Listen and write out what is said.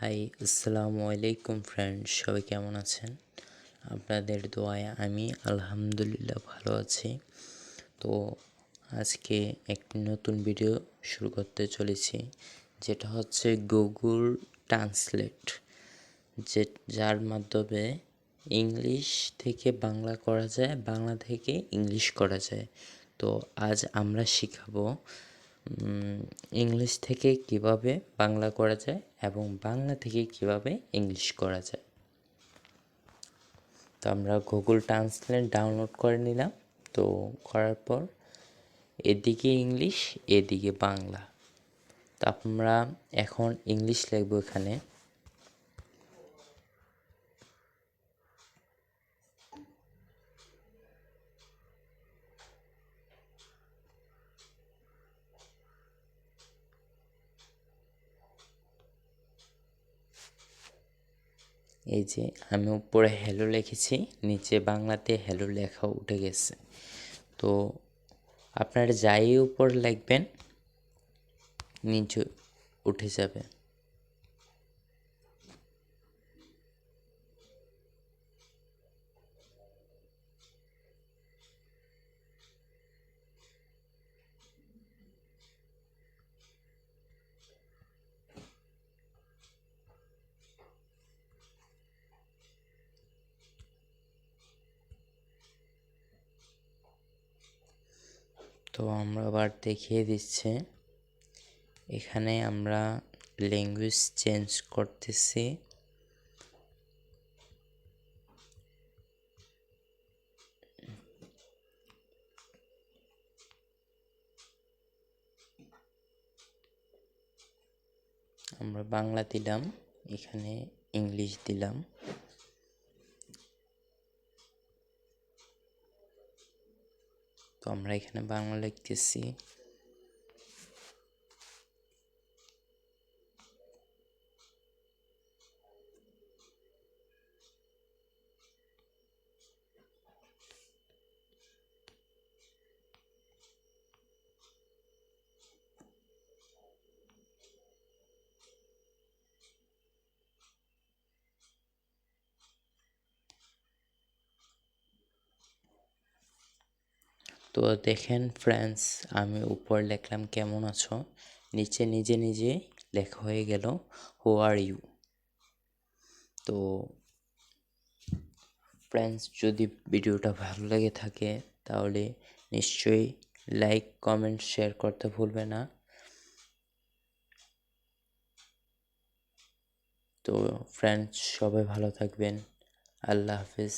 High, আসসালামু আলাইকুম friend, সবাই কেমন আছেন? আপনাদের দোয়ায় আমি আলহামদুলিল্লাহ ভালো আছি। তো আজকে একটি নতুন ভিডিও শুরু করতে চলেছি, যেটা হচ্ছে গুগল ট্রান্সলেট, যার মাধ্যমে ইংলিশ থেকে বাংলা করা যায়, বাংলা থেকে ইংলিশ করা যায়। তো আজ আমরা শিখাবো ইংলিশ থেকে কিভাবে বাংলা করা যায় এবং বাংলা থেকে কিভাবে ইংলিশ করা যায়। তো আমরা গুগল ট্রান্সলেট ডাউনলোড করে নিলাম। তো করার পর এদিকে ইংলিশ, এদিকে বাংলা। তো আমরা এখন ইংলিশ লিখব এখানে। এই যে আমি উপরে হ্যালো লিখেছি, নিচে বাংলাতে হ্যালো লেখা উঠে গেছে। তো আপনারা যাই উপর লিখবেন নিচে উঠে যাবে। তো আমরা আবার দেখিয়ে দিচ্ছে, এখানে আমরা ল্যাঙ্গুয়েজ চেঞ্জ করতেছি। আমরা বাংলা দিলাম, এখানে ইংলিশ দিলাম। তো আমরা এখানে বাংলা লিখতেছি। তো দেখেন ফ্রেন্ডস, আমি উপর লিখলাম কেমন আছো, নিচে নিজে নিজে লেখা হয়ে গেল হু আর ইউ। তো ফ্রেন্ডস, যদি ভিডিওটা ভালো লেগে থাকে তাহলে নিশ্চয়ই লাইক, কমেন্ট, শেয়ার করতে ভুলবে না। তো ফ্রেন্ডস, সবাই ভালো থাকবেন। আল্লাহ হাফেজ।